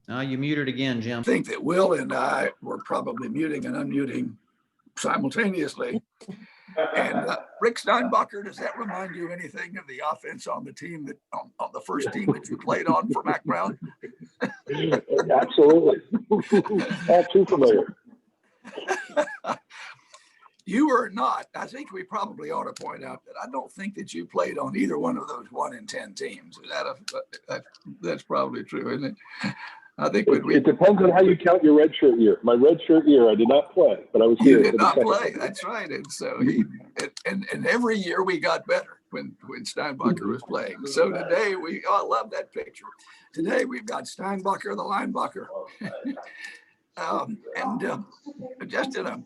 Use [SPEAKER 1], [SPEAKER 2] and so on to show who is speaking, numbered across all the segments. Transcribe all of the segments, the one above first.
[SPEAKER 1] You muted again, Jim.
[SPEAKER 2] I think that Will and I were probably muting and unmuting simultaneously. And Rick Steinbacher, does that remind you anything of the offense on the team that on the first team that you played on for Mac Brown?
[SPEAKER 3] Absolutely. All too familiar.
[SPEAKER 2] You were not. I think we probably ought to point out that I don't think that you played on either one of those 1 in 10 teams. Is that that's probably true, isn't it? I think
[SPEAKER 3] it depends on how you count your redshirt year. My redshirt year, I did not play, but I was here.
[SPEAKER 2] You did not play. That's right. And so and every year we got better when Steinbacher was playing. So today I love that picture. Today we've got Steinbacher, the linebacker. Just in a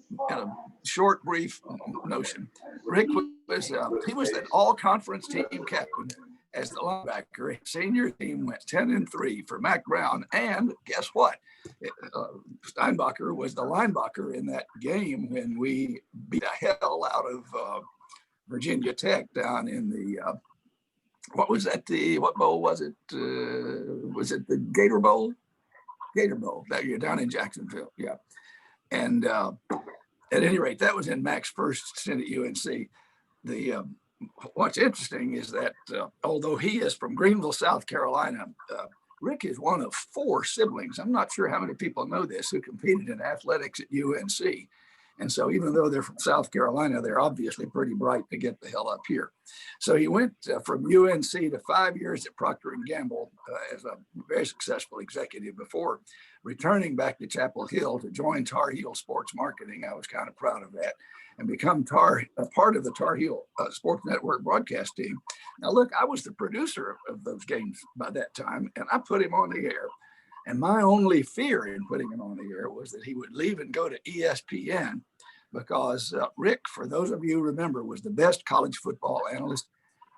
[SPEAKER 2] short, brief notion, Rick was he was an all-conference team captain as the linebacker. His senior team went 10-3 for Mac Brown, and guess what? Steinbacher was the linebacker in that game when we beat the hell out of Virginia Tech down in the what was that? What bowl was it? Was it the Gator Bowl? Gator Bowl that year down in Jacksonville. Yeah. And at any rate, that was in Mac's first stint at UNC. What's interesting is that although he is from Greenville, South Carolina, Rick is one of 4 siblings. I'm not sure how many people know this who competed in athletics at UNC. And so even though they're from South Carolina, they're obviously pretty bright to get the hell up here. So he went from UNC to 5 years at Procter & Gamble as a very successful executive before returning back to Chapel Hill to join Tar Heel Sports Marketing. I was kind of proud of that and become a part of the Tar Heel Sports Network broadcast team. Now, look, I was the producer of those games by that time, and I put him on the air. And my only fear in putting him on the air was that he would leave and go to ESPN because Rick, for those of you who remember, was the best college football analyst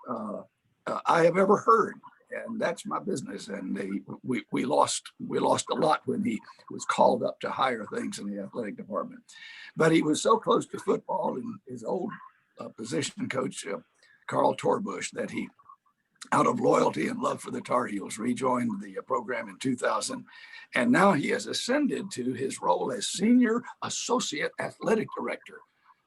[SPEAKER 2] I have ever heard. And that's my business. And we lost a lot when he was called up to higher things in the athletic department. But he was so close to football and his old position coach, Carl Torbush, that he, out of loyalty and love for the Tar Heels, rejoined the program in 2000. And now he has ascended to his role as Senior Associate Athletic Director.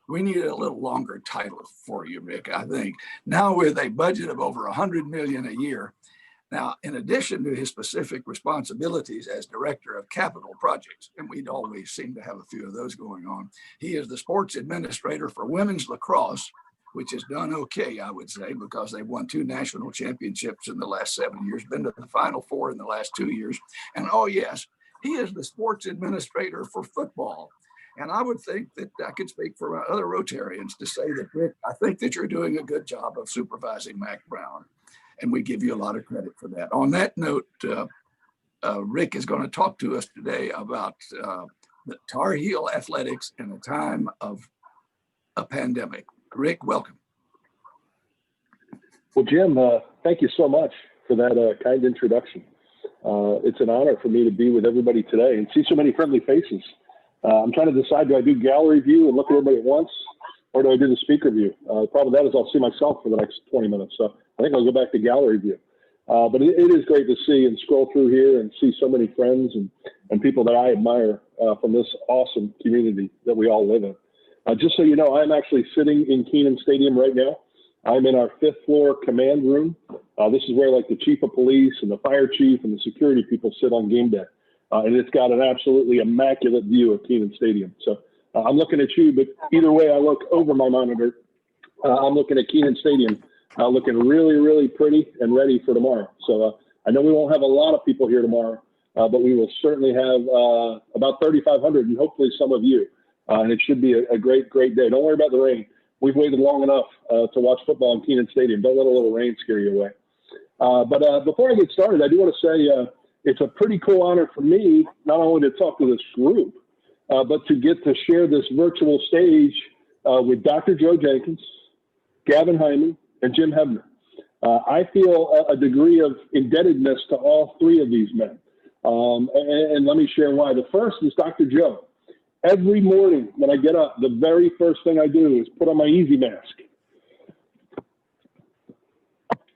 [SPEAKER 2] We need a little longer title for you, Rick, I think. Now with a budget of over $100 million a year. Now, in addition to his specific responsibilities as Director of Capital Projects, and we'd always seem to have a few of those going on, he is the sports administrator for women's lacrosse, which has done okay, I would say, because they've won 2 national championships in the last 7 years, been to the Final Four in the last 2 years. And oh, yes, he is the sports administrator for football. And I would think that I could speak for other Rotarians to say that, Rick, I think that you're doing a good job of supervising Mac Brown. And we give you a lot of credit for that. On that note, Rick is going to talk to us today about the Tar Heel athletics in a time of a pandemic. Rick, welcome.
[SPEAKER 3] Well, Jim, thank you so much for that kind introduction. It's an honor for me to be with everybody today and see so many friendly faces. I'm trying to decide, do I do gallery view and look at everybody at once, or do I do the speaker view? The problem with that is I'll see myself for the next 20 minutes. So I think I'll go back to gallery view. But it is great to see and scroll through here and see so many friends and people that I admire from this awesome community that we all live in. Just so you know, I'm actually sitting in Kenan Stadium right now. I'm in our 5th floor command room. This is where like the chief of police and the fire chief and the security people sit on game day. And it's got an absolutely immaculate view of Kenan Stadium. So I'm looking at you, but either way I look over my monitor, I'm looking at Kenan Stadium, looking really, really pretty and ready for tomorrow. So I know we won't have a lot of people here tomorrow, but we will certainly have about 3,500 and hopefully some of you. And it should be a great, great day. Don't worry about the rain. We've waited long enough to watch football in Kenan Stadium. Don't let a little rain scare you away. But before I get started, I do want to say it's a pretty cool honor for me, not only to talk to this group, but to get to share this virtual stage with Dr. Joe Jenkins, Gavin Hyman, and Jim Hebner. I feel a degree of indebtedness to all 3 of these men. And let me share why. The first is Dr. Joe. Every morning when I get up, the very first thing I do is put on my Easy Mask.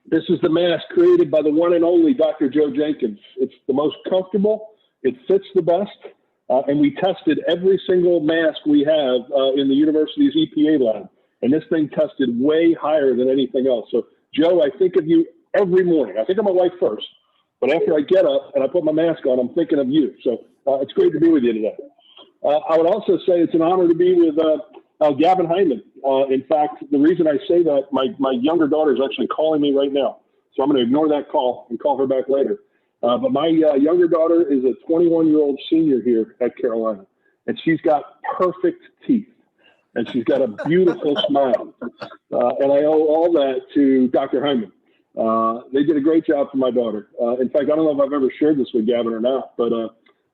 [SPEAKER 3] This is the mask created by the one and only Dr. Joe Jenkins. It's the most comfortable, It fits the best. And we tested every single mask we have in the university's EPA lab. And this thing tested way higher than anything else. So, Joe, I think of you every morning. I think of my wife first. But after I get up and I put my mask on, I'm thinking of you. So it's great to be with you today. I would also say it's an honor to be with Gavin Hyman. In fact, the reason I say that, my younger daughter is actually calling me right now. So I'm going to ignore that call and call her back later. But my younger daughter is a 21-year-old senior here at Carolina, and she's got perfect teeth, and she's got a beautiful smile. And I owe all that to Dr. Hyman. They did a great job for my daughter. In fact, I don't know if I've ever shared this with Gavin or not, but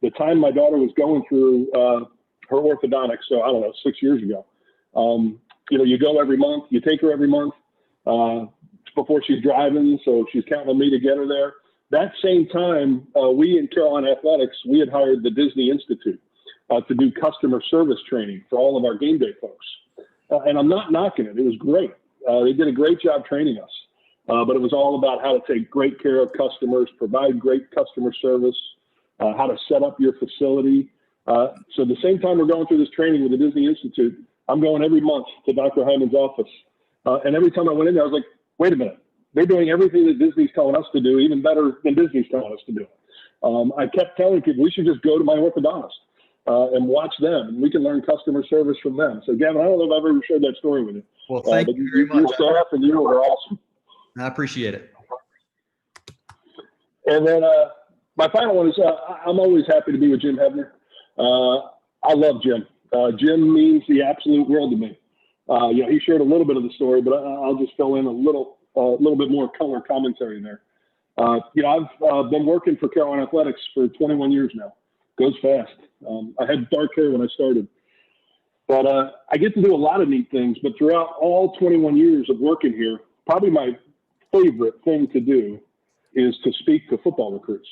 [SPEAKER 3] the time my daughter was going through her orthodontics, so I don't know, 6 years ago, you go every month, you take her every month before she's driving, so she's counting on me to get her there. That same time, we in Carolina Athletics, we had hired the Disney Institute to do customer service training for all of our game day folks. And I'm not knocking it. It was great. They did a great job training us. But it was all about how to take great care of customers, provide great customer service, how to set up your facility. So the same time we're going through this training with the Disney Institute, I'm going every month to Dr. Hyman's office. And every time I went in there, I was like, wait a minute. They're doing everything that Disney's telling us to do, even better than Disney's telling us to do. I kept telling people we should just go to my orthodontist and watch them, and we can learn customer service from them. So, Gavin, I don't know if I've ever shared that story with you.
[SPEAKER 1] Well, thank you very much.
[SPEAKER 3] Your staff and you are awesome.
[SPEAKER 1] I appreciate it.
[SPEAKER 3] And then my final one is I'm always happy to be with Jim Hebner. I love Jim. Jim means the absolute world to me. He shared a little bit of the story, but I'll just fill in a little bit more color commentary there. I've been working for Carolina Athletics for 21 years now. Goes fast. I had dark hair when I started. But I get to do a lot of neat things. But throughout all 21 years of working here, probably my favorite thing to do is to speak to football recruits.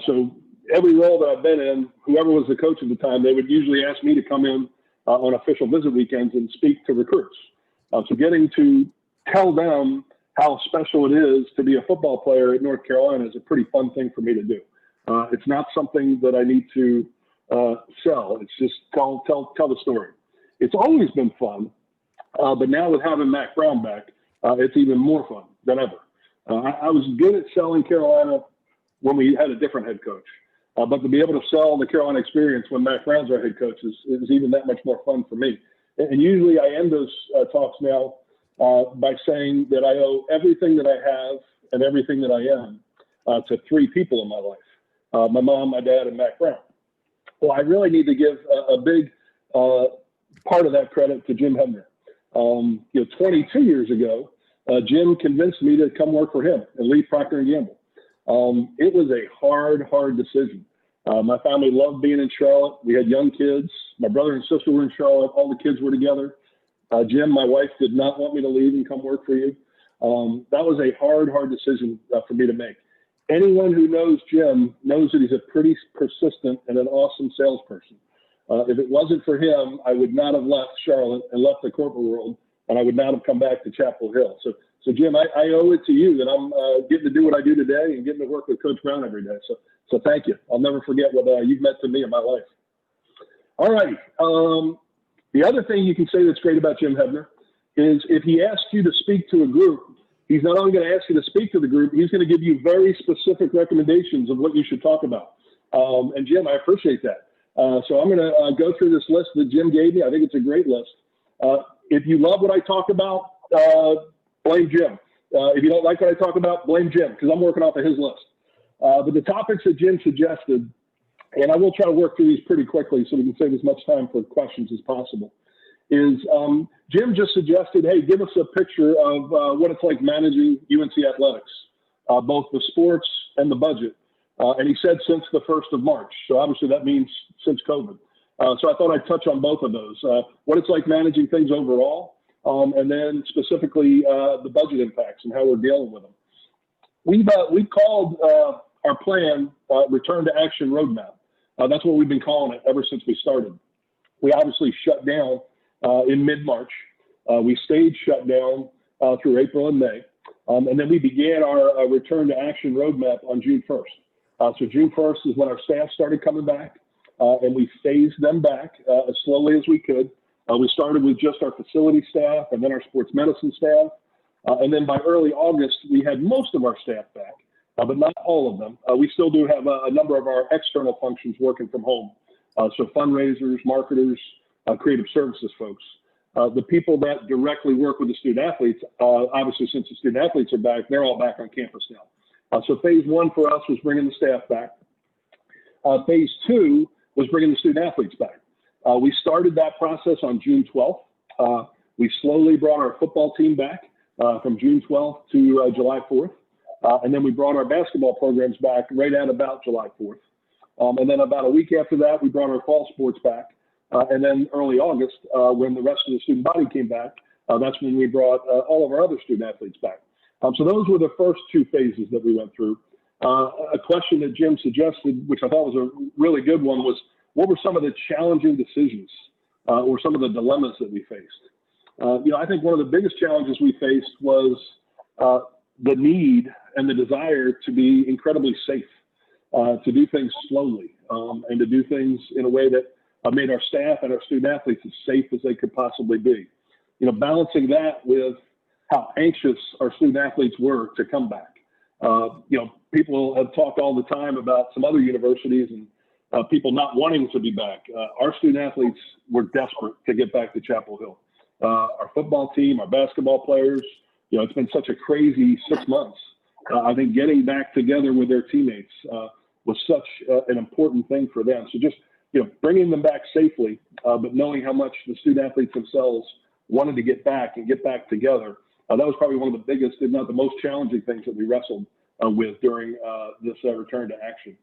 [SPEAKER 3] So every role that I've been in, whoever was the coach at the time, they would usually ask me to come in on official visit weekends and speak to recruits. So getting to tell them how special it is to be a football player at North Carolina is a pretty fun thing for me to do. It's not something that I need to sell. It's just tell the story. It's always been fun, but now with having Mac Brown back, it's even more fun than ever. I was good at selling Carolina when we had a different head coach, but to be able to sell the Carolina experience when Mac Brown's our head coach is even that much more fun for me. And usually I end those talks now by saying that I owe everything that I have and everything that I am to three people in my life, my mom, my dad, and Mac Brown. Well, I really need to give a big part of that credit to Jim Hebner. 22 years ago, Jim convinced me to come work for him and leave Procter & Gamble. It was a hard decision. My family loved being in Charlotte. We had young kids. My brother and sister were in Charlotte. All the kids were together. Jim, my wife, did not want me to leave and come work for you. That was a hard decision for me to make. Anyone who knows Jim knows that he's a pretty persistent and an awesome salesperson. If it wasn't for him, I would not have left Charlotte and left the corporate world, and I would not have come back to Chapel Hill. So Jim, I owe it to you that I'm getting to do what I do today and getting to work with Coach Brown every day. So thank you. I'll never forget what you've meant to me in my life. All right. The other thing you can say that's great about Jim Hebner is if he asks you to speak to a group, he's not only going to ask you to speak to the group, he's going to give you very specific recommendations of what you should talk about. And Jim, I appreciate that. So I'm going to go through this list that Jim gave me. I think it's a great list. If you love what I talk about, blame Jim. If you don't like what I talk about, blame Jim, because I'm working off of his list. But the topics that Jim suggested, and I will try to work through these pretty quickly so we can save as much time for questions as possible, is Jim just suggested, hey, give us a picture of what it's like managing UNC athletics, both the sports and the budget. And he said since the 1st of March. So obviously that means since COVID. So I thought I'd touch on both of those, what it's like managing things overall, and then specifically the budget impacts and how we're dealing with them. We've called our plan Return to Action Roadmap. That's what we've been calling it ever since we started. We obviously shut down in mid-March. We stayed shut down through April and May. And then we began our Return to Action Roadmap on June 1st. So June 1st is when our staff started coming back, and we phased them back as slowly as we could. We started with just our facility staff and then our sports medicine staff. And then by early August, we had most of our staff back, but not all of them. We still do have a number of our external functions working from home. So fundraisers, marketers, creative services folks. The people that directly work with the student athletes, obviously since the student athletes are back, they're all back on campus now. So phase one for us was bringing the staff back. Phase two was bringing the student athletes back. We started that process on June 12th. We slowly brought our football team back from June 12th to July 4th. And then we brought our basketball programs back right at about July 4th. And then about a week after that, we brought our fall sports back. And then early August, when the rest of the student body came back, that's when we brought all of our other student athletes back. So those were the first two phases that we went through. A question that Jim suggested, which I thought was a really good one, was what were some of the challenging decisions or some of the dilemmas that we faced? I think one of the biggest challenges we faced was the need and the desire to be incredibly safe, to do things slowly, and to do things in a way that made our staff and our student athletes as safe as they could possibly be. Balancing that with how anxious our student athletes were to come back. People have talked all the time about some other universities and people not wanting to be back. Our student athletes were desperate to get back to Chapel Hill. Our football team, our basketball players, it's been such a crazy 6 months. I think getting back together with their teammates was such an important thing for them. So just, bringing them back safely, but knowing how much the student athletes themselves wanted to get back and get back together. That was probably one of the biggest, if not the most challenging things that we wrestled with during this return to action.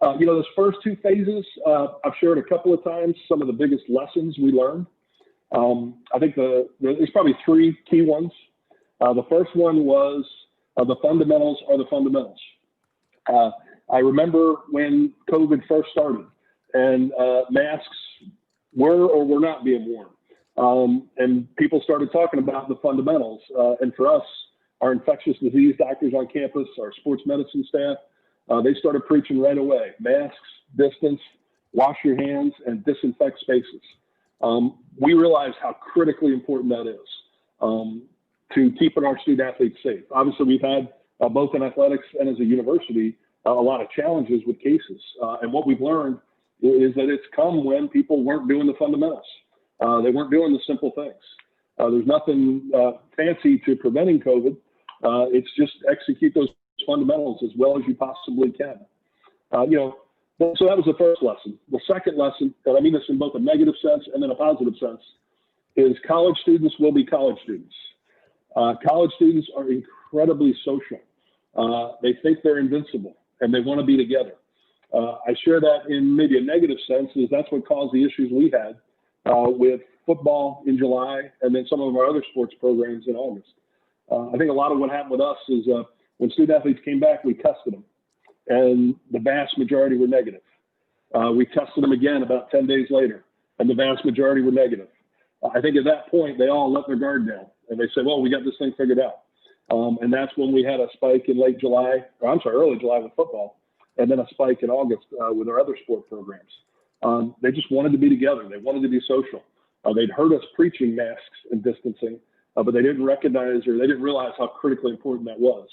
[SPEAKER 3] Those first two phases, I've shared a couple of times some of the biggest lessons we learned. I think there's probably three key ones. The first one was the fundamentals are the fundamentals. I remember when COVID first started and masks were or were not being worn. And people started talking about the fundamentals. And for us, our infectious disease doctors on campus, our sports medicine staff, they started preaching right away: masks, distance, wash your hands, and disinfect spaces. We realize how critically important that is to keeping our student athletes safe. Obviously, we've had both in athletics and as a university a lot of challenges with cases. And what we've learned is that it's come when people weren't doing the fundamentals. They weren't doing the simple things. There's nothing fancy to preventing COVID. It's just execute those fundamentals as well as you possibly can. So that was the first lesson. The second lesson, and I mean this in both a negative sense and in a positive sense, is college students will be college students. College students are incredibly social. They think they're invincible and they want to be together. I share that in maybe a negative sense, is that's what caused the issues we had with football in July and then some of our other sports programs in August. I think a lot of what happened with us is when student athletes came back, we tested them, and the vast majority were negative. We tested them again about 10 days later, and the vast majority were negative. I think at that point, they all let their guard down, and they said, well, we got this thing figured out. And that's when we had a spike in early July with football, and then a spike in August with our other sport programs. They just wanted to be together. They wanted to be social. They'd heard us preaching masks and distancing, but they didn't recognize or they didn't realize how critically important that was.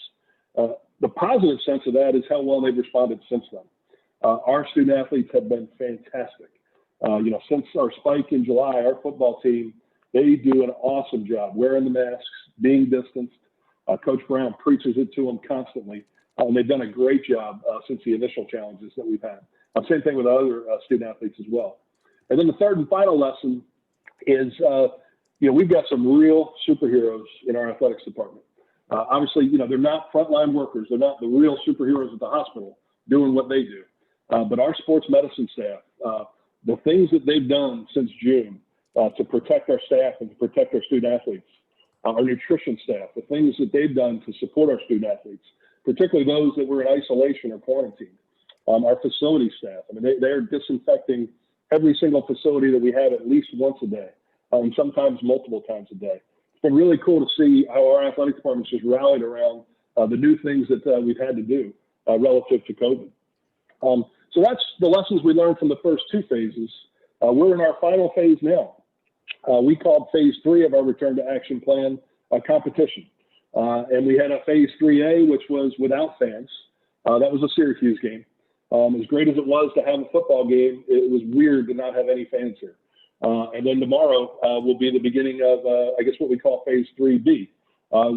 [SPEAKER 3] The positive sense of that is how well they've responded since then. Our student athletes have been fantastic. Since our spike in July, our football team, they do an awesome job wearing the masks, being distanced. Coach Brown preaches it to them constantly, and they've done a great job since the initial challenges that we've had. Same thing with other student athletes as well. And then the third and final lesson is, we've got some real superheroes in our athletics department. Obviously, they're not frontline workers. They're not the real superheroes at the hospital doing what they do. But our sports medicine staff, the things that they've done since June to protect our staff and to protect our student athletes, our nutrition staff, the things that they've done to support our student athletes, particularly those that were in isolation or quarantine, our facility staff. I mean, they're disinfecting every single facility that we have at least once a day, and sometimes multiple times a day. It's been really cool to see how our athletic department's just rallied around the new things that we've had to do relative to COVID. So that's the lessons we learned from the first two phases. We're in our final phase now. We called phase 3 of our return to action plan competition. And we had a phase 3A, which was without fans. That was a Syracuse game. As great as it was to have a football game, it was weird to not have any fans here. And then tomorrow will be the beginning of, I guess, what we call phase 3B,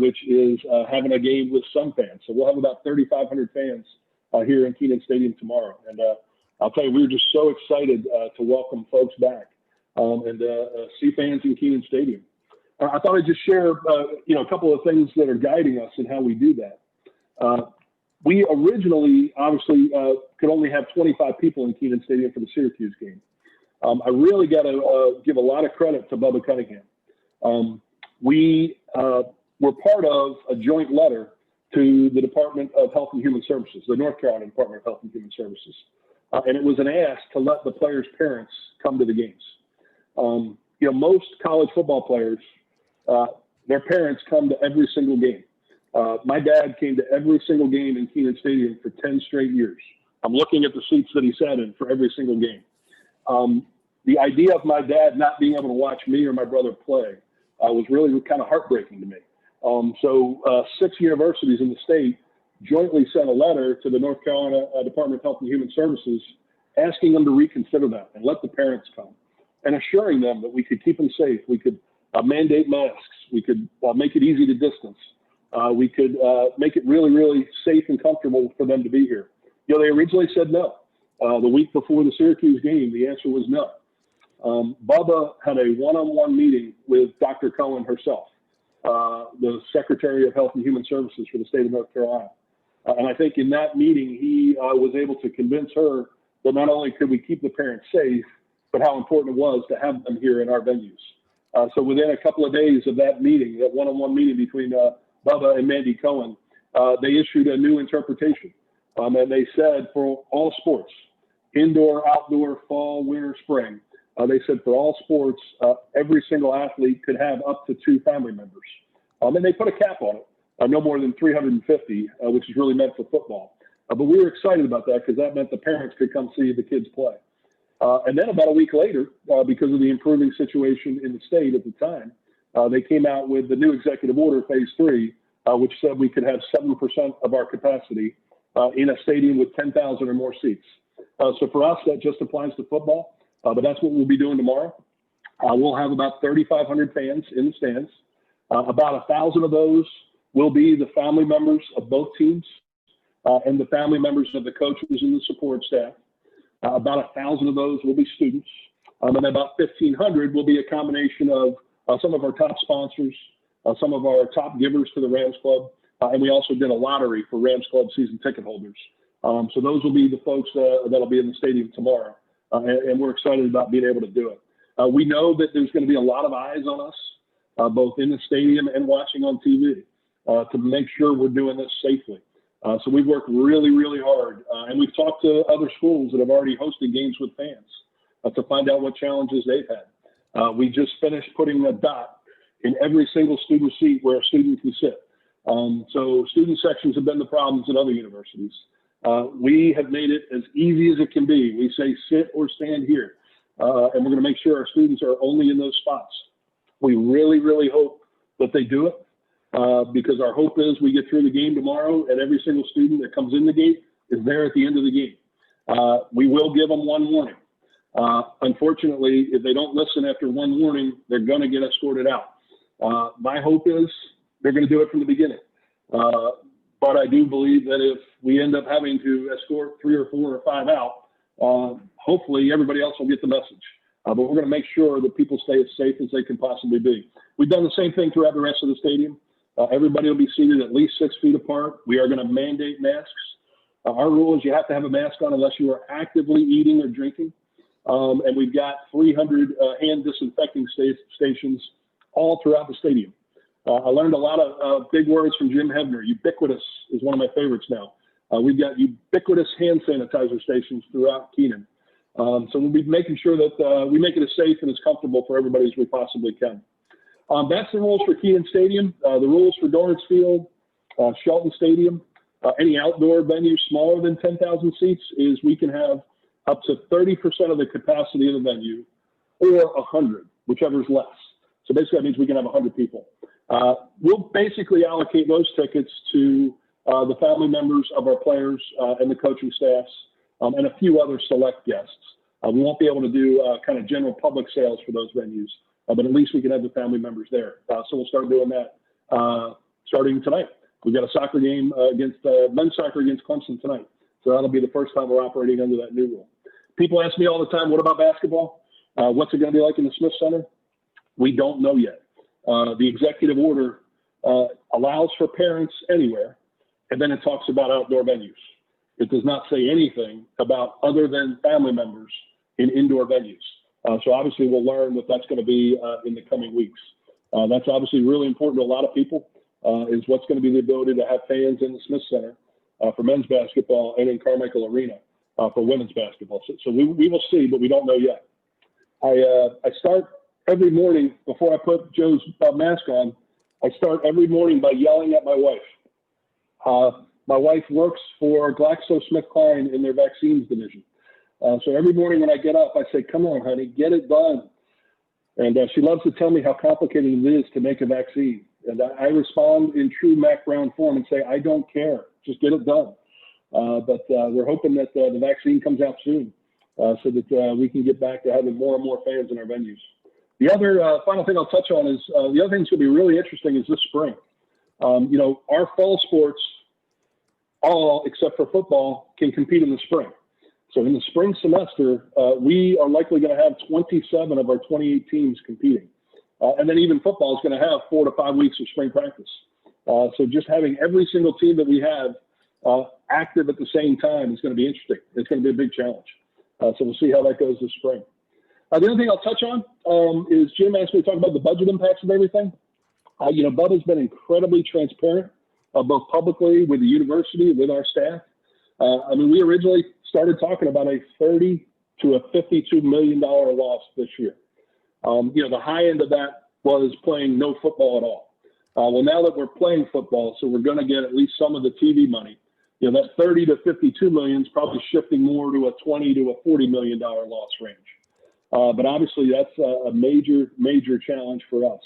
[SPEAKER 3] which is having a game with some fans. So we'll have about 3,500 fans here in Kenan Stadium tomorrow. And I'll tell you, we were just so excited to welcome folks back and see fans in Kenan Stadium. I thought I'd just share, a couple of things that are guiding us in how we do that. We originally, obviously, could only have 25 people in Kenan Stadium for the Syracuse game. I really got to give a lot of credit to Bubba Cunningham. We were part of a joint letter to the Department of Health and Human Services, the North Carolina Department of Health and Human Services. And it was an ask to let the players' parents come to the games. Most college football players, their parents come to every single game. My dad came to every single game in Kenan Stadium for 10 straight years. I'm looking at the seats that he sat in for every single game. The idea of my dad not being able to watch me or my brother play was really kind of heartbreaking to me. So 6 universities in the state jointly sent a letter to the North Carolina Department of Health and Human Services asking them to reconsider that and let the parents come, and assuring them that we could keep them safe. We could mandate masks. We could make it easy to distance. We could make it really, really safe and comfortable for them to be here. They originally said no. The week before the Syracuse game, the answer was no. Bubba had a one-on-one meeting with Dr. Cohen herself, the Secretary of Health and Human Services for the state of North Carolina. And I think in that meeting, he was able to convince her that not only could we keep the parents safe, but how important it was to have them here in our venues. So within a couple of days of that meeting, that one-on-one meeting between Bubba and Mandy Cohen, they issued a new interpretation. And they said for all sports, indoor, outdoor, fall, winter, spring, they said for all sports, every single athlete could have up to 2 family members. And they put a cap on it, no more than 350, which is really meant for football. But we were excited about that because that meant the parents could come see the kids play. And then about a week later, because of the improving situation in the state at the time, they came out with the new executive order, phase 3, which said we could have 7% of our capacity in a stadium with 10,000 or more seats. So for us, that just applies to football, but that's what we'll be doing tomorrow. We'll have about 3,500 fans in the stands. About 1,000 of those will be the family members of both teams and the family members of the coaches and the support staff. About 1,000 of those will be students. And about 1,500 will be a combination of some of our top sponsors, some of our top givers to the Rams Club, and we also did a lottery for Rams Club season ticket holders. So those will be the folks that'll be in the stadium tomorrow, and we're excited about being able to do it. We know that there's going to be a lot of eyes on us, both in the stadium and watching on TV, to make sure we're doing this safely. So we've worked really, really hard, and we've talked to other schools that have already hosted games with fans to find out what challenges they've had. We just finished putting a dot in every single student seat where a student can sit. So student sections have been the problems at other universities. We have made it as easy as it can be. We say sit or stand here, and we're going to make sure our students are only in those spots. We really, really hope that they do it. Because our hope is we get through the game tomorrow and every single student that comes in the gate is there at the end of the game. We will give them one warning. Unfortunately, if they don't listen after one warning, they're going to get escorted out. My hope is they're going to do it from the beginning. But I do believe that if we end up having to escort 3 or 4 or 5 out, hopefully everybody else will get the message. But we're going to make sure that people stay as safe as they can possibly be. We've done the same thing throughout the rest of the stadium. Everybody will be seated at least 6 feet apart. We are going to mandate masks. Our rule is you have to have a mask on unless you are actively eating or drinking. And we've got 300 hand disinfecting stations all throughout the stadium. I learned a lot of big words from Jim Hebner. Ubiquitous is one of my favorites now. We've got ubiquitous hand sanitizer stations throughout Kenan. So we'll be making sure that we make it as safe and as comfortable for everybody as we possibly can. That's the rules for Kenan Stadium. The rules for Dorrance Field, Shelton Stadium, any outdoor venue smaller than 10,000 seats is we can have up to 30% of the capacity of the venue or 100, whichever is less. So basically that means we can have 100 people. We'll basically allocate those tickets to the family members of our players and the coaching staffs and a few other select guests. We won't be able to do kind of general public sales for those venues, but at least we can have the family members there. So we'll start doing that starting tonight. We've got a soccer game men's soccer against Clemson tonight. So that'll be the first time we're operating under that new rule. People ask me all the time, what about basketball? What's it going to be like in the Smith Center? We don't know yet. The executive order allows for parents anywhere, and then it talks about outdoor venues. It does not say anything about other than family members in indoor venues. So obviously we'll learn what that's going to be in the coming weeks. That's obviously really important to a lot of people, is what's going to be the ability to have fans in the Smith Center for men's basketball and in Carmichael Arena for women's basketball. So we will see, but we don't know yet. I start every morning before I put Joe's mask on. I start every morning by yelling at my wife. My wife works for GlaxoSmithKline in their vaccines division. So every morning when I get up, I say, come on, honey, get it done. And she loves to tell me how complicated it is to make a vaccine. And I respond in true Mac Brown form and say, I don't care. Just get it done. But we're hoping that the vaccine comes out soon so that we can get back to having more and more fans in our venues. The other final thing I'll touch on is the other thing that's going to be really interesting is this spring. Our fall sports, all except for football, can compete in the spring. So in the spring semester, we are likely going to have 27 of our 28 teams competing. And then even football is going to have 4 to 5 weeks of spring practice. So just having every single team that we have active at the same time is going to be interesting. It's going to be a big challenge. So we'll see how that goes this spring. The other thing I'll touch on is Jim asked me to talk about the budget impacts of everything. Bud has been incredibly transparent, both publicly with the university, with our staff. We originally started talking about a $30 to a $52 million loss this year. The high end of that was playing no football at all. Well, now that we're playing football, so we're going to get at least some of the TV money. That 30 to 52 million is probably shifting more to a 20 to a $40 million loss range. But obviously that's a major, major challenge for us.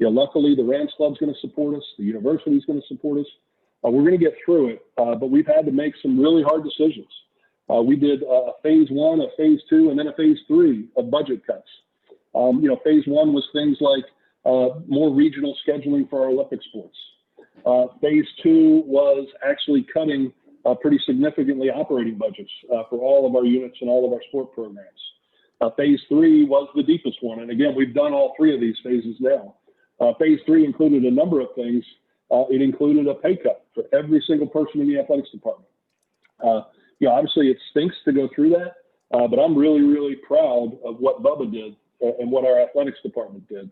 [SPEAKER 3] Luckily the Rams Club's going to support us. The university is going to support us. We're going to get through it, but we've had to make some really hard decisions. We did a phase 1, a phase 2, and then a phase 3 of budget cuts. Phase 1 was things like more regional scheduling for our Olympic sports. Phase 2 was actually cutting pretty significantly operating budgets for all of our units and all of our sport programs. Phase 3 was the deepest one. And again, we've done all 3 of these phases now. Phase 3 included a number of things. It included a pay cut for every single person in the athletics department. Obviously it stinks to go through that, but I'm really, really proud of what Bubba did and what our athletics department did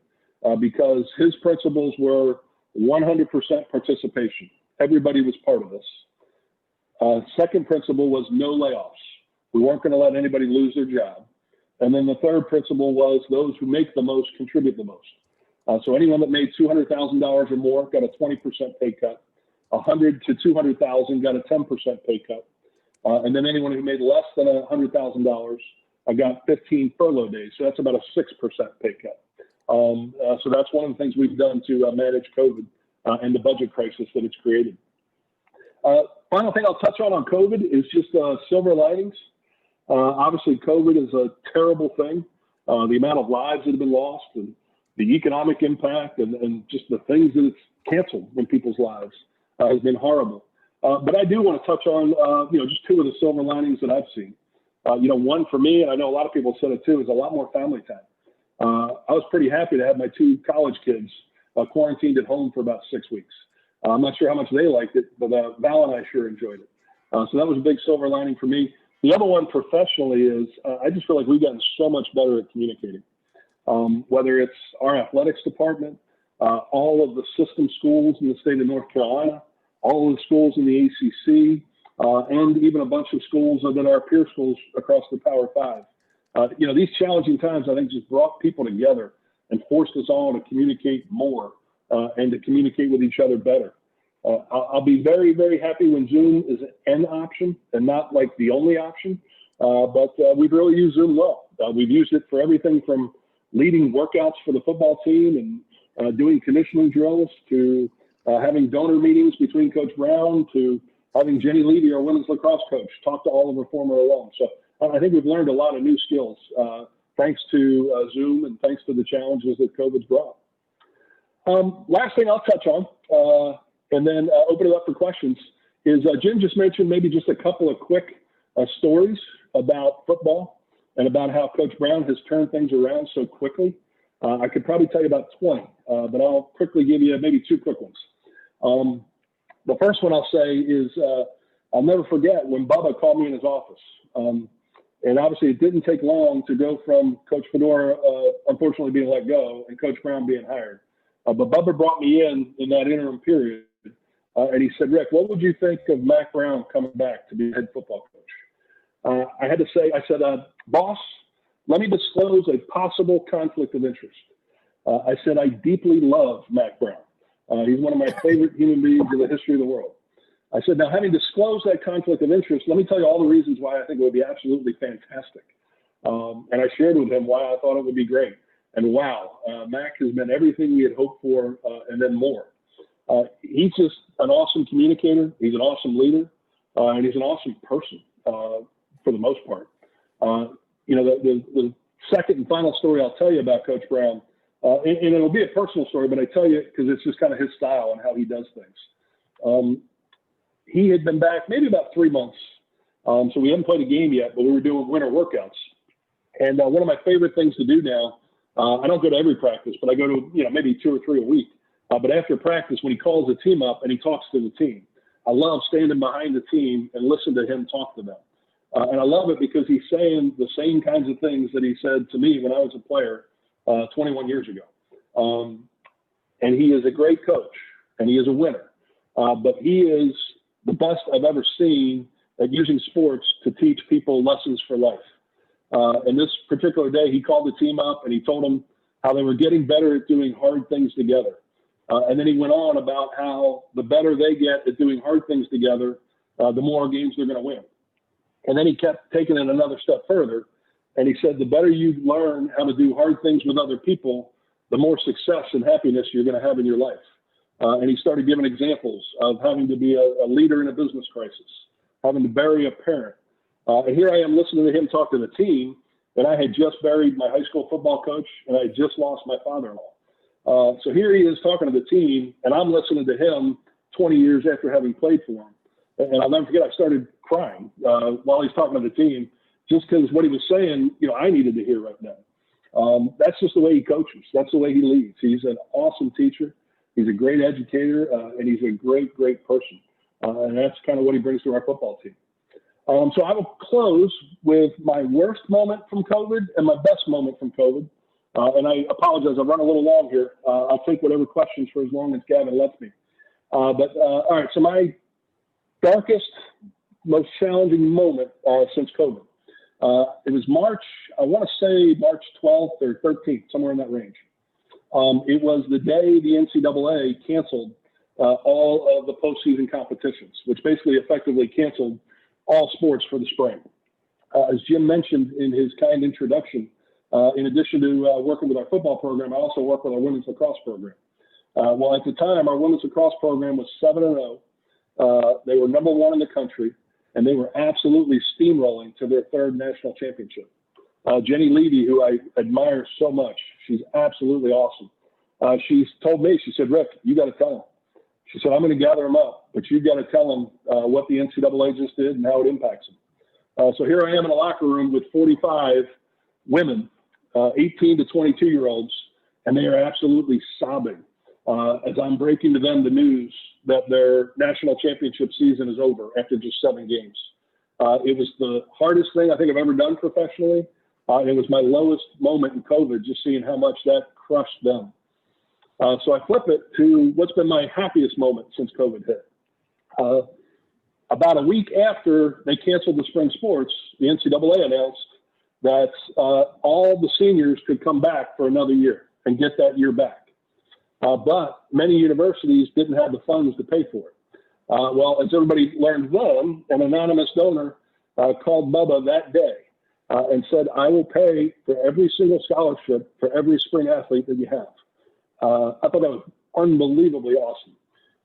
[SPEAKER 3] because his principles were 100% participation. Everybody was part of this. Second principle was no layoffs. We weren't going to let anybody lose their job. And then the third principle was those who make the most contribute the most. So anyone that made $200,000 or more got a 20% pay cut. 100 to 200,000 got a 10% pay cut. And then anyone who made less than $100,000 got 15 furlough days. So that's about a 6% pay cut. So that's one of the things we've done to manage COVID and the budget crisis that it's created. Final thing I'll touch on COVID is just silver linings. Obviously, COVID is a terrible thing. The amount of lives that have been lost and the economic impact and just the things that it's canceled in people's lives has been horrible. But I do want to touch on, just 2 of the silver linings that I've seen. One for me, and I know a lot of people said it too, is a lot more family time. I was pretty happy to have my 2 college kids quarantined at home for about 6 weeks. I'm not sure how much they liked it, but Val and I sure enjoyed it. So that was a big silver lining for me. The other one professionally is I just feel like we've gotten so much better at communicating. Whether it's our athletics department, all of the system schools in the state of North Carolina, all of the schools in the ACC, and even a bunch of schools that are peer schools across the Power 5. These challenging times, I think, just brought people together and forced us all to communicate more and to communicate with each other better. I'll be very, very happy when Zoom is an option and not like the only option. But we've really used Zoom well. We've used it for everything from leading workouts for the football team and doing conditioning drills to having donor meetings between Coach Brown to having Jenny Levy, our women's lacrosse coach, talk to all of her former alums. So I think we've learned a lot of new skills thanks to Zoom and thanks to the challenges that COVID's brought. Last thing I'll touch on, and then open it up for questions, is Jim just mentioned maybe just a couple of quick stories about football and about how Coach Brown has turned things around so quickly. I could probably tell you about 20, but I'll quickly give you maybe two quick ones. The first one I'll say is I'll never forget when Bubba called me in his office. And obviously it didn't take long to go from Coach Fedora unfortunately being let go and Coach Brown being hired. But Bubba brought me in that interim period, and he said, Rick, what would you think of Mac Brown coming back to be head football coach? I had to say, I said, boss, let me disclose a possible conflict of interest. I said, I deeply love Mac Brown. He's one of my favorite human beings in the history of the world. I said, now having disclosed that conflict of interest, let me tell you all the reasons why I think it would be absolutely fantastic. And I shared with him why I thought it would be great. And wow, Mac has been everything we had hoped for and then more. He's just an awesome communicator. He's an awesome leader. And he's an awesome person for the most part. You know, the second and final story I'll tell you about Coach Brown, and it'll be a personal story, but I tell you because it's just kind of his style and how he does things. He had been back maybe about 3 months. So we hadn't played a game yet, but we were doing winter workouts. And one of my favorite things to do now, I don't go to every practice, but I go to, maybe 2 or 3 a week. But after practice, when he calls the team up and he talks to the team, I love standing behind the team and listen to him talk to them. And I love it because he's saying the same kinds of things that he said to me when I was a player 21 years ago. And he is a great coach and he is a winner. But he is the best I've ever seen at using sports to teach people lessons for life. And this particular day, he called the team up and he told them how they were getting better at doing hard things together. And then he went on about how the better they get at doing hard things together, the more games they're going to win. And then he kept taking it another step further. And he said, the better you learn how to do hard things with other people, the more success and happiness you're going to have in your life. And he started giving examples of having to be a leader in a business crisis, having to bury a parent. And here I am listening to him talk to the team, and I had just buried my high school football coach, and I had just lost my father-in-law. So here he is talking to the team, and I'm listening to him 20 years after having played for him. And I'll never forget, I started crying while he's talking to the team, just because what he was saying, I needed to hear right now. That's just the way he coaches. That's the way he leads. He's an awesome teacher. He's a great educator, and he's a great, great person. And that's kind of what he brings to our football team. So I will close with my worst moment from COVID and my best moment from COVID. And I apologize, I've run a little long here. I'll take whatever questions for as long as Gavin lets me. All right, so my darkest, most challenging moment since COVID. It was March, I want to say March 12th or 13th, somewhere in that range. It was the day the NCAA canceled all of the postseason competitions, which basically effectively canceled all sports for the spring. As Jim mentioned in his kind introduction, in addition to working with our football program, I also work with our women's lacrosse program. Well, at the time, our women's lacrosse program was 7-0. They were number 1 in the country, and they were absolutely steamrolling to their 3rd national championship. Jenny Levy, who I admire so much, she's absolutely awesome. She's told me, she said, Rick, you got to tell them. She said, I'm going to gather them up, but you got to tell them what the NCAA just did and how it impacts them. So here I am in a locker room with 45 women, 18 to 22-year-olds, and they are absolutely sobbing as I'm breaking to them the news that their national championship season is over after just 7 games. It was the hardest thing I think I've ever done professionally. It was my lowest moment in COVID, just seeing how much that crushed them. So I flip it to what's been my happiest moment since COVID hit. About a week after they canceled the spring sports, the NCAA announced that all the seniors could come back for another year and get that year back. but many universities didn't have the funds to pay for it. Well, as everybody learned then, an anonymous donor called Bubba that day and said, I will pay for every single scholarship for every spring athlete that you have. I thought that was unbelievably awesome.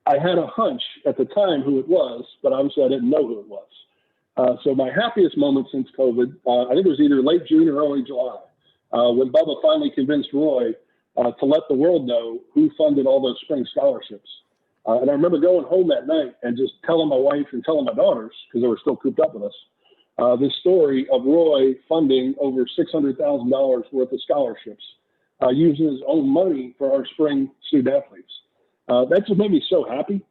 [SPEAKER 3] I had a hunch at the time who it was, but obviously I didn't know who it was. So my happiest moment since COVID, I think it was either late June or early July, when Bubba finally convinced Roy to let the world know who funded all those spring scholarships. And I remember going home that night and just telling my wife and telling my daughters, because they were still cooped up with us, this story of Roy funding over $600,000 worth of scholarships, using his own money for our spring student athletes. That just made me so happy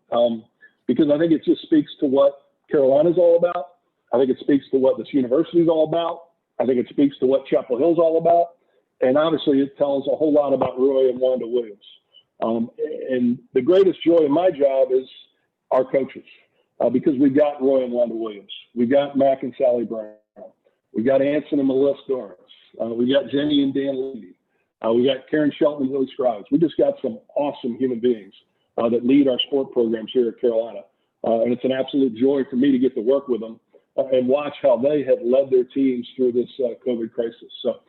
[SPEAKER 3] because I think it just speaks to what Carolina's all about. I think it speaks to what this university is all about. I think it speaks to what Chapel Hill's all about. And obviously it tells a whole lot about Roy and Wanda Williams. And the greatest joy in my job is our coaches because we've got Roy and Wanda Williams. We've got Mac and Sally Brown. We've got Anson and Melissa Dorrance. We've got Jenny and Dan Levy. We got Karen Shelton and Lily Scribes. We just got some awesome human beings that lead our sport programs here at Carolina. And it's an absolute joy for me to get to work with them and watch how they have led their teams through this COVID crisis. So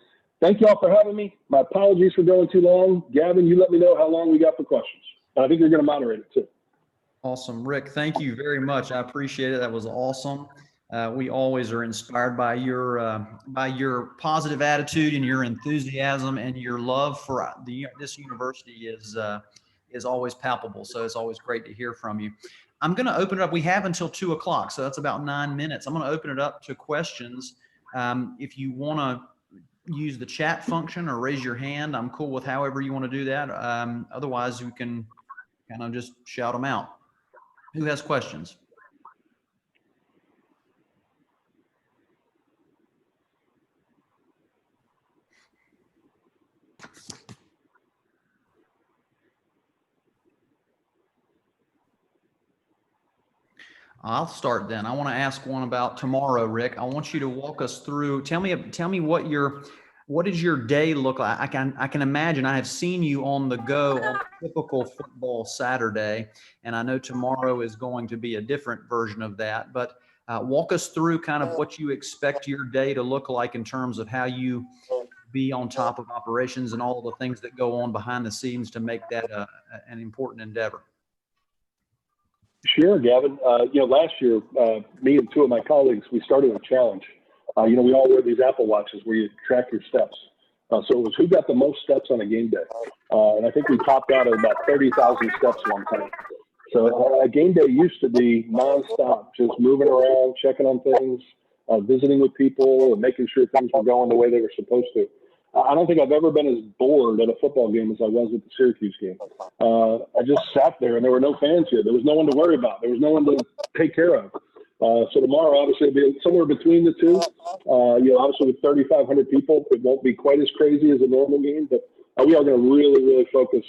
[SPEAKER 3] thank you all for having me. My apologies for going too long. Gavin, you let me know how long we got for questions. I think you're going to moderate it too.
[SPEAKER 1] Awesome. Rick, thank you very much. I appreciate it. That was awesome. We always are inspired by your positive attitude and your enthusiasm, and your love for this university is always palpable. So it's always great to hear from you. I'm going to open it up. We have until 2 o'clock, so that's about 9 minutes. I'm going to open it up to questions. If you want to use the chat function or raise your hand, I'm cool with however you want to do that. Otherwise, you can kind of just shout them out. Who has questions? I'll start then. I want to ask one about tomorrow, Rick. I want you to walk us through. Tell me what does your day look like? I can imagine. I have seen you on the go on a typical football Saturday, and I know tomorrow is going to be a different version of that. But walk us through kind of what you expect your day to look like in terms of how you be on top of operations and all the things that go on behind the scenes to make that an important endeavor.
[SPEAKER 3] Sure, Gavin. Last year, me and two of my colleagues, we started a challenge. We all wear these Apple Watches where you track your steps. So it was who got the most steps on a game day. And I think we topped out at about 30,000 steps one time. So a game day used to be nonstop, just moving around, checking on things, visiting with people, and making sure things were going the way they were supposed to. I don't think I've ever been as bored at a football game as I was at the Syracuse game. I just sat there, and there were no fans here. There was no one to worry about. There was no one to take care of. So tomorrow, obviously, it'll be somewhere between the two. Obviously, with 3,500 people, it won't be quite as crazy as a normal game, but we are going to really, really focus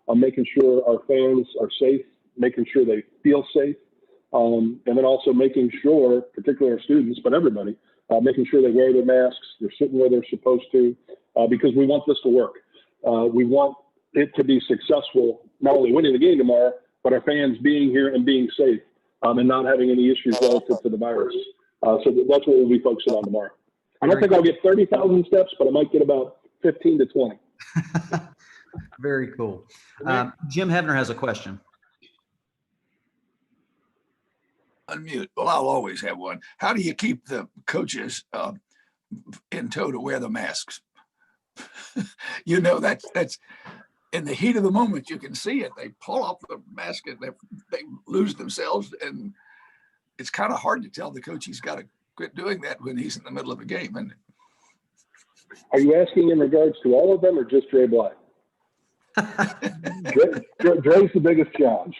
[SPEAKER 3] on making sure our fans are safe, making sure they feel safe, and then also making sure, particularly our students, but everybody, making sure they wear their masks, they're sitting where they're supposed to, because we want this to work. We want it to be successful, not only winning the game tomorrow, but our fans being here and being safe and not having any issues relative to the virus. So that's what we'll be focusing on tomorrow. I don't think I'll get 30,000 steps, but I might get about 15 to 20.
[SPEAKER 1] Very cool. Jim Hebner has a question.
[SPEAKER 2] Unmute. Well, I'll always have one. How do you keep the coaches in tow to wear the masks? That's in the heat of the moment. You can see it. They pull off the mask and they lose themselves, and it's kind of hard to tell the coach he's got to quit doing that when he's in the middle of a game. And
[SPEAKER 3] are you asking in regards to all of them or just Dre Bly? Dre's the biggest challenge.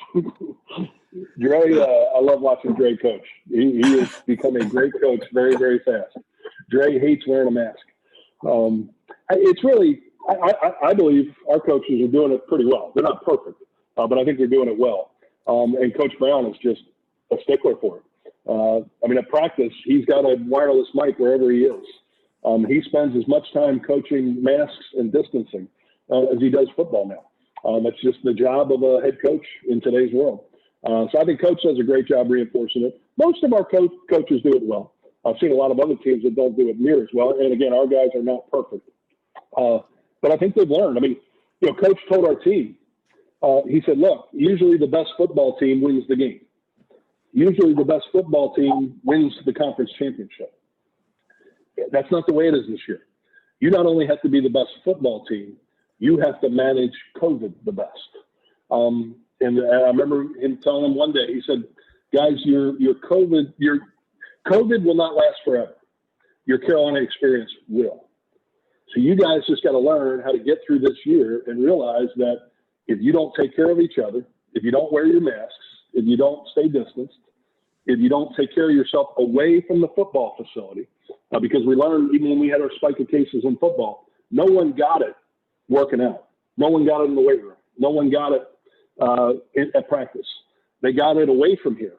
[SPEAKER 3] Dre, I love watching Dre coach. He is becoming a great coach very, very fast. Dre hates wearing a mask. It's really, I believe our coaches are doing it pretty well. They're not perfect, but I think they're doing it well. And Coach Brown is just a stickler for it. At practice, he's got a wireless mic wherever he is. He spends as much time coaching masks and distancing as he does football now. That's just the job of a head coach in today's world. So I think Coach does a great job reinforcing it. Most of our coaches do it well. I've seen a lot of other teams that don't do it near as well. And again, our guys are not perfect. But I think they've learned. I mean, Coach told our team, he said, look, usually the best football team wins the game. Usually the best football team wins the conference championship. That's not the way it is this year. You not only have to be the best football team, you have to manage COVID the best. And I remember him telling them one day, he said, guys, your COVID will not last forever. Your Carolina experience will. So you guys just got to learn how to get through this year and realize that if you don't take care of each other, if you don't wear your masks, if you don't stay distanced, if you don't take care of yourself away from the football facility, because we learned even when we had our spike of cases in football, no one got it working out. No one got it in the weight room. No one got it at practice. They got it away from here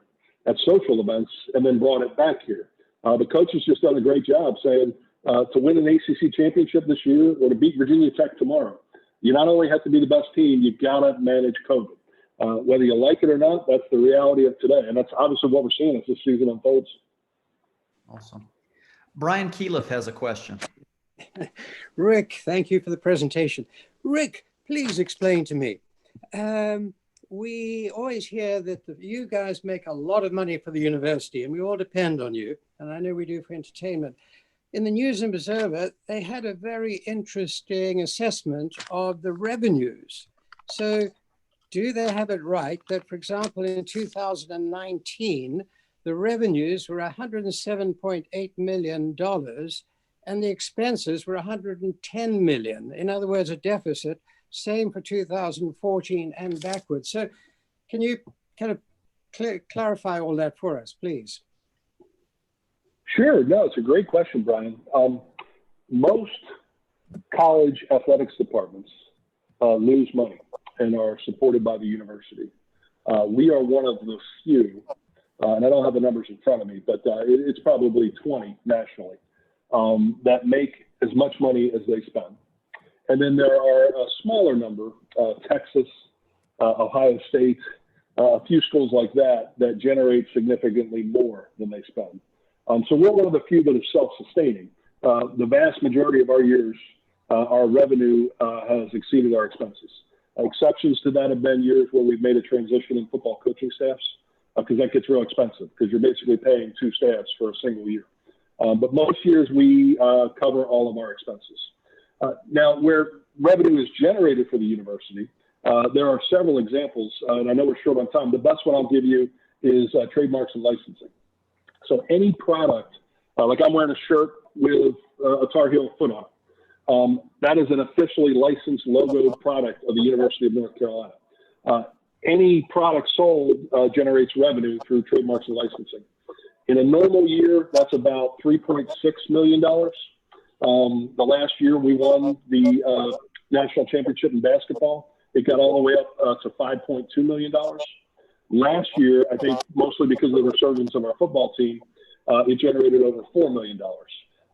[SPEAKER 3] at social events and then brought it back here. The coach has just done a great job saying to win an ACC championship this year or to beat Virginia Tech tomorrow, you not only have to be the best team, you've got to manage COVID. Whether you like it or not, that's the reality of today. And that's obviously what we're seeing as this season unfolds.
[SPEAKER 1] Awesome. Brian Keeliff has a question.
[SPEAKER 4] Rick, thank you for the presentation. Rick, please explain to me. We always hear that you guys make a lot of money for the university and we all depend on you. And I know we do for entertainment. In the News and Observer, they had a very interesting assessment of the revenues. So do they have it right that, for example, in 2019, the revenues were $107.8 million and the expenses were $110 million. In other words, a deficit, same for 2014 and backwards. So can you kind of clarify all that for us, please?
[SPEAKER 3] Sure. No, it's a great question, Brian. Most college athletics departments lose money and are supported by the university. We are one of the few, and I don't have the numbers in front of me, but it's probably 20 nationally that make as much money as they spend. And then there are a smaller number, Texas, Ohio State, a few schools like that, that generate significantly more than they spend. So we're one of the few that are self-sustaining. The vast majority of our years, our revenue has exceeded our expenses. Exceptions to that have been years where we've made a transition in football coaching staffs, because that gets real expensive because you're basically paying two staffs for a single year. But most years we cover all of our expenses. Now, where revenue is generated for the university, there are several examples, and I know we're short on time. The best one I'll give you is trademarks and licensing. So any product, like I'm wearing a shirt with a Tar Heel foot on it. That is an officially licensed logo product of the University of North Carolina. Any product sold generates revenue through trademarks and licensing. In a normal year, that's about $3.6 million. The last year we won the national championship in basketball. It got all the way up to $5.2 million. Last year, I think mostly because of the resurgence of our football team, it generated over $4 million.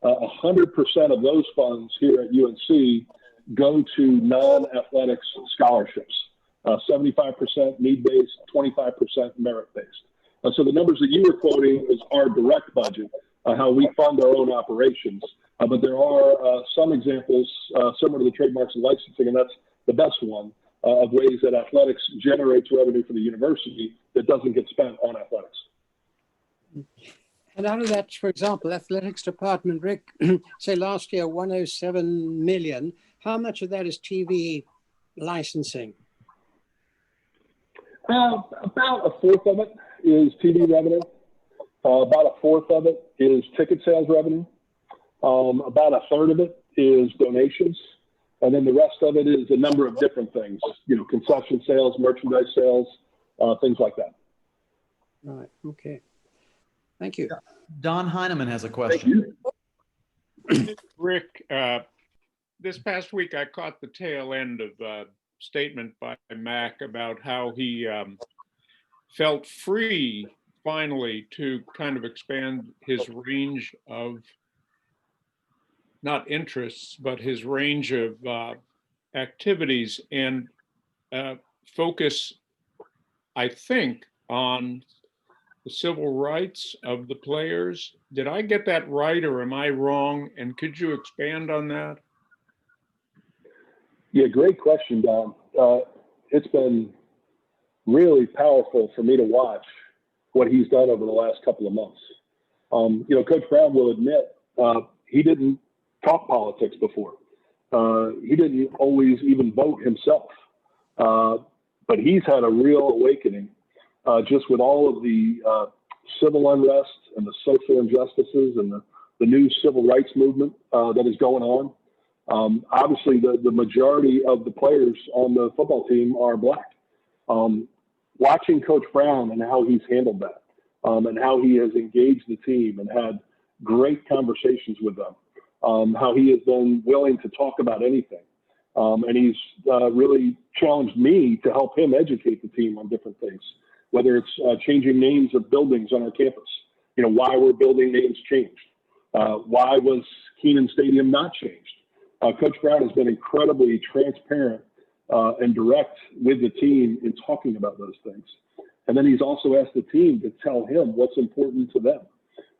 [SPEAKER 3] 100% of those funds here at UNC go to non-athletics scholarships. 75% need-based, 25% merit-based. So the numbers that you were quoting is our direct budget, how we fund our own operations. But there are some examples similar to the trademarks and licensing, and that's the best one, of ways that athletics generates revenue for the university that doesn't get spent on athletics.
[SPEAKER 4] And out of that, for example, athletics department, Rick, say last year, 107 million. How much of that is TV licensing?
[SPEAKER 3] About a fourth of it is TV revenue. About a fourth of it is ticket sales revenue. About a third of it is donations. And then the rest of it is a number of different things, concession sales, merchandise sales, things like that.
[SPEAKER 4] All right. Okay. Thank you.
[SPEAKER 1] Don Heineman has a question.
[SPEAKER 5] Rick, this past week I caught the tail end of a statement by Mac about how he felt free finally to kind of expand his range of not interests, but his range of activities. And focus, I think, on the civil rights of the players. Did I get that right, or am I wrong? And could you expand on that?
[SPEAKER 3] Yeah, great question, Don. It's been really powerful for me to watch what he's done over the last couple of months. Coach Brown will admit he didn't talk politics before. He didn't always even vote himself. But he's had a real awakening just with all of the civil unrest and the social injustices and the new civil rights movement that is going on. Obviously, the majority of the players on the football team are Black. Watching Coach Brown and how he's handled that and how he has engaged the team and had great conversations with them, how he has been willing to talk about anything. And he's really challenged me to help him educate the team on different things, whether it's changing names of buildings on our campus, why were building names changed? Why was Kenan Stadium not changed? Coach Brown has been incredibly transparent and direct with the team in talking about those things. And then he's also asked the team to tell him what's important to them.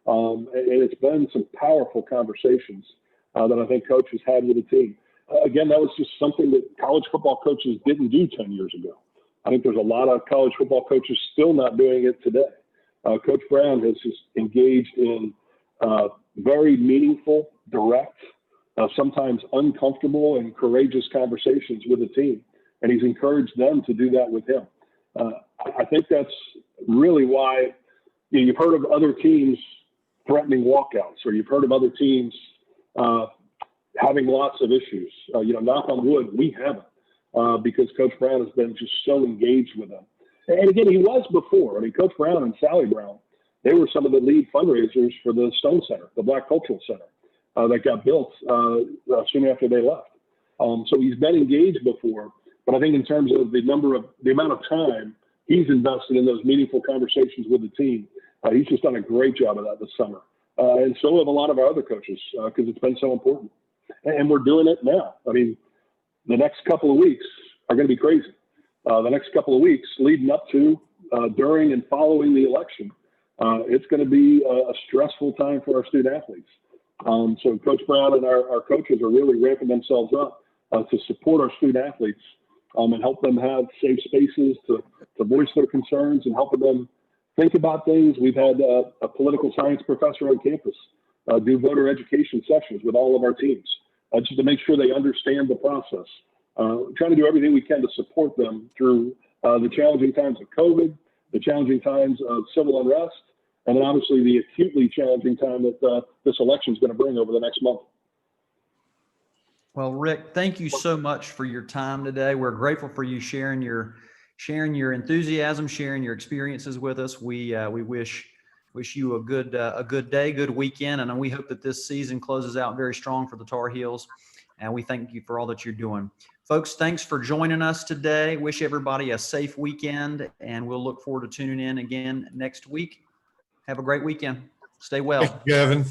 [SPEAKER 3] And it's been some powerful conversations that I think Coach has had with the team. Again, that was just something that college football coaches didn't do 10 years ago. I think there's a lot of college football coaches still not doing it today. Coach Brown has just engaged in very meaningful, direct, sometimes uncomfortable and courageous conversations with the team. And he's encouraged them to do that with him. I think that's really why you've heard of other teams threatening walkouts, or you've heard of other teams having lots of issues. Knock on wood, we haven't, because Coach Brown has been just so engaged with them. And again, he was before. I mean, Coach Brown and Sally Brown, they were some of the lead fundraisers for the Stone Center, the Black Cultural Center, that got built soon after they left. So he's been engaged before, but I think in terms of the amount of time he's invested in those meaningful conversations with the team, he's just done a great job of that this summer. And so have a lot of our other coaches, because it's been so important. And we're doing it now. I mean, the next couple of weeks are going to be crazy. The next couple of weeks leading up to, during and following the election, it's going to be a stressful time for our student athletes. So Coach Brown and our coaches are really ramping themselves up to support our student athletes and help them have safe spaces to voice their concerns and helping them think about things. We've had a political science professor on campus do voter education sessions with all of our teams, just to make sure they understand the process. Trying to do everything we can to support them through the challenging times of COVID, the challenging times of civil unrest, and then obviously the acutely challenging time that this election is going to bring over the next month.
[SPEAKER 1] Well, Rick, thank you so much for your time today. We're grateful for you sharing your enthusiasm, sharing your experiences with us. We wish you a good day, good weekend, and we hope that this season closes out very strong for the Tar Heels. And we thank you for all that you're doing. Folks, thanks for joining us today. Wish everybody a safe weekend, and we'll look forward to tuning in again next week. Have a great weekend. Stay well.
[SPEAKER 6] Thank you, Kevin.